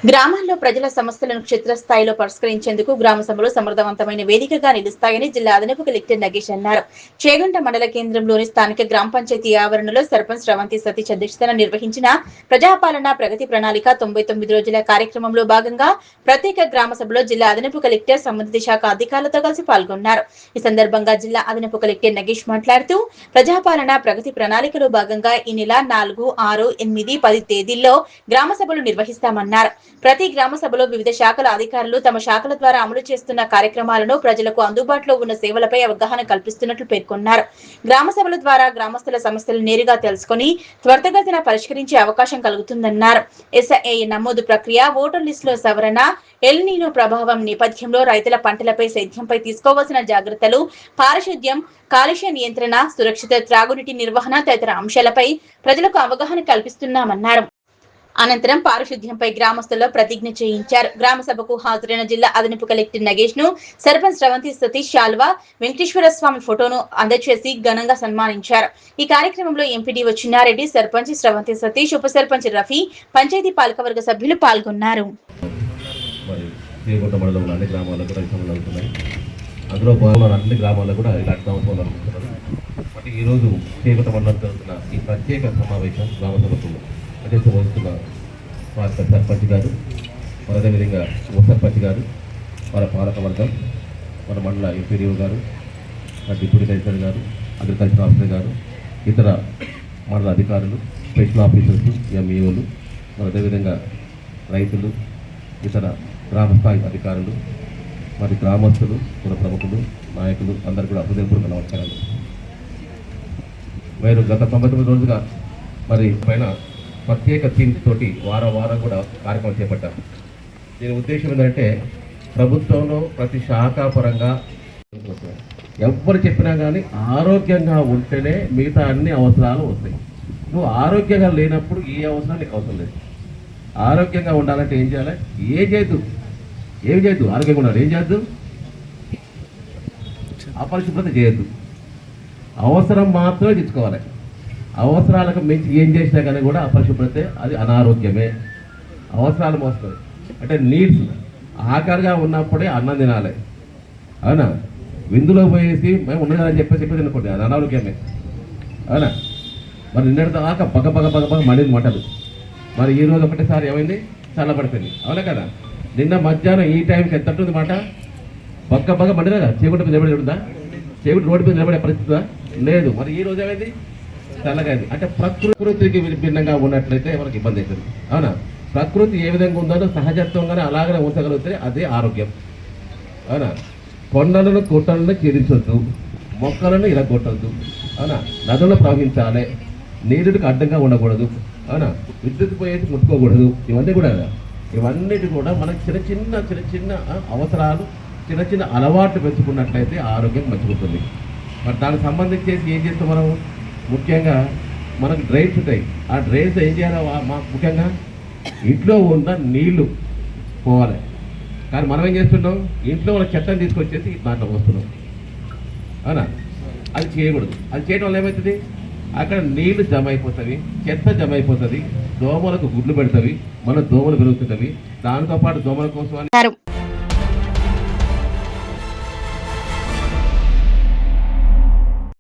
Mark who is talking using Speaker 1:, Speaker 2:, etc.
Speaker 1: గ్రామాల్లో ప్రజల సమస్యలను క్షేత్రస్థాయిలో పరిష్కరించేందుకు గ్రామ సభలు సమర్థవంతమైన వేదికగా నిలుస్తాయని జిల్లా అదనపు కలెక్టర్ నగేష్ అన్నారు. చేగుంట మండల కేంద్రంలోని స్థానిక గ్రామ పంచాయతీ ఆవరణలో సర్పంచ్ శ్రవంతి సతీష్ అధ్యక్షతన నిర్వహించిన ప్రజాపాలన ప్రగతి ప్రణాళిక 99 రోజుల కార్యక్రమంలో భాగంగా ప్రత్యేక గ్రామ సభలో జిల్లా అదనపు కలెక్టర్ సంబంధిత శాఖ అధికారులతో కలిసి పాల్గొన్నారు. ఈ సందర్భంగా జిల్లా అదనపు కలెక్టర్ నగేష్ మాట్లాడుతూ ప్రజాపాలన ప్రగతి ప్రణాళికలో భాగంగా ఈ నెల 4, 6, 8, 10 తేదీల్లో గ్రామ సభలు నిర్వహిస్తామన్నారు. ప్రతి గ్రామ సభలో వివిధ శాఖల అధికారులు తమ శాఖల ద్వారా అమలు చేస్తున్న కార్యక్రమాలను ప్రజలకు అందుబాటులో ఉన్న సేవలపై అవగాహన కల్పిస్తున్నట్లు పేర్కొన్నారు. గ్రామ సభల ద్వారా గ్రామస్తుల సమస్యలు నేరుగా తెలుసుకుని త్వరితగతిన పరిష్కరించే అవకాశం కలుగుతుందన్నారు. ఎస్ఐ నమోదు ప్రక్రియ, ఓటర్ లిస్టులో సవరణ, ఎల్ నీనో ప్రభావం నేపథ్యంలో రైతుల పంటలపై సేద్యంపై తీసుకోవాల్సిన జాగ్రత్తలు, పారిశుద్ధ్యం, కాలుష్య నియంత్రణ, సురక్షిత త్రాగునీటి నిర్వహణ తదితర అంశాలపై ప్రజలకు అవగాహన కల్పిస్తున్నామన్నారు. అనంతరం పారిశుద్ధ్యంపై గ్రామస్తుల్లో ప్రతిజ్ఞ చేయించారు. గ్రామ సభకు హాజరైన జిల్లా అదనపు కలెక్టర్ నగేష్ ను సర్పంచ్ శ్రవంతి సతీష్ శాల్వా, వెంకటేశ్వర స్వామి ఫోటోను అందజేసి ఘనంగా సన్మానించారు. ఈ కార్యక్రమంలో ఎంపీడీఓ చిన్నారెడ్డి, సర్పంచ్ శ్రవంతి సతీష్, ఉప సర్పంచ్ రఫీ, పంచాయతీ పాలకవర్గ సభ్యులు పాల్గొన్నారు.
Speaker 2: ఈరోజు చేగుంట మండలం జరుగుతున్న ఈ ప్రత్యేక సమావేశం గ్రామ సభకు అధ్యక్షత వహిస్తున్న వారి సర్పంచ్ గారు, మరి అదేవిధంగా ఉప సర్పంచ్ గారు, వారి పాలకవర్గం, మన మండల ఎంపీడీఓ గారు, డిప్యూటీ కలెక్టర్ గారు, అగ్రికల్చర్ ఆఫీసర్ గారు, ఇతర మండల అధికారులు, స్పెషల్ ఆఫీసర్స్, ఎంఈఓలు, మరి అదేవిధంగా రైతులు, ఇతర గ్రామస్థాయి అధికారులు, మరి గ్రామస్తులు, పుర ప్రముఖులు, నాయకులు అందరూ కూడా హృదయపూర్వక నమస్కారాలు. మీరు గత 99 రోజులుగా మరి పైన ప్రత్యేక థీమ్స్ తోటి వారం కూడా కార్యక్రమం చేపట్టారు. దీని ఉద్దేశం ఏంటంటే ప్రభుత్వంలో ప్రతి శాఖా పరంగా ఎవ్వరు చెప్పినా కానీ ఆరోగ్యంగా ఉంటేనే మిగతా అన్ని అవసరాలు వస్తాయి. నువ్వు ఆరోగ్యంగా లేనప్పుడు ఏ అవసరం నీకు అవసరం లేదు. ఆరోగ్యంగా ఉండాలంటే ఏం చేయాలి? ఏం చేయొద్దు. ఆరోగ్యంగా ఉండాలి, ఏం చేయొద్దు? అపరిశుభ్రత చేయొద్దు. అవసరం మాత్రమే తెచ్చుకోవాలి. అవసరాలకు మించి ఏం చేసినా కానీ కూడా అపరిశుభ్రతే, అది అనారోగ్యమే. అవసరాలు మోస్తుంది అంటే నీడ్స్. ఆఖరిగా ఉన్నప్పుడే అన్నం తినాలి, అవునా? విందులో పోయేసి మేము ఉండదని చెప్పేసి తినకూడదు, అది అనారోగ్యమే, అవునా? మరి నిన్నటి దాకా పగ మండింది మంటలు. మరి ఈరోజు ఒకటేసారి ఏమైంది? చల్లబడిపోయింది, అవునా కదా? నిన్న మధ్యాహ్నం ఈ టైంకి ఎంత ఉంటుంది మాట? పగ మండినా చేగుంట మీద నిలబడి ఉంటుందా? చేగుంట రోడ్డు మీద నిలబడే పరిస్థితి లేదు. మరి ఈ రోజు ఏమైంది? చల్లగైంది. అంటే ప్రకృతికి భిన్నంగా ఉన్నట్లయితే మనకి ఇబ్బంది అవుతుంది, అవునా? ప్రకృతి ఏ విధంగా ఉందో సహజత్వంగానే అలాగనే ఉంచగలిగితే అదే ఆరోగ్యం, అవునా? కొండలను కొట్టలను ఛేదించొద్దు, మొక్కలను ఇరగొట్టద్దు, అవునా? నదులను ప్రవహించాలి, నీరుడికి అడ్డంగా ఉండకూడదు, అవునా? విద్యుత్ పోయేసి ముట్టుకోకూడదు. ఇవన్నిటి కూడా మనకి చిన్న చిన్న అవసరాలు, చిన్న అలవాట్లు పెంచుకున్నట్లయితే ఆరోగ్యం మంచిగుంటుంది. మరి దానికి సంబంధించేసి ఏం చేస్తాం మనం? ముఖ్యంగా మనకు డ్రైన్స్ ఉంటాయి. ఆ డ్రైన్స్ ఏం చేయాలి? ముఖ్యంగా ఇంట్లో ఉన్న నీళ్లు పోవాలి. కానీ మనం ఏం చేస్తున్నాం? ఇంట్లో ఉన్న చెత్తను తీసుకొచ్చేసి దాంట్లో పోస్తున్నాం, అవునా? అది చేయకూడదు. అది చేయడం వల్ల ఏమవుతుంది? అక్కడ నీళ్లు జమ అయిపోతుంది, చెత్త జమ అయిపోతుంది, దోమలకు గుడ్లు పెడుతుంది, మన దోమలు పెరుగుతుంటవి. దాంతోపాటు దోమల కోసం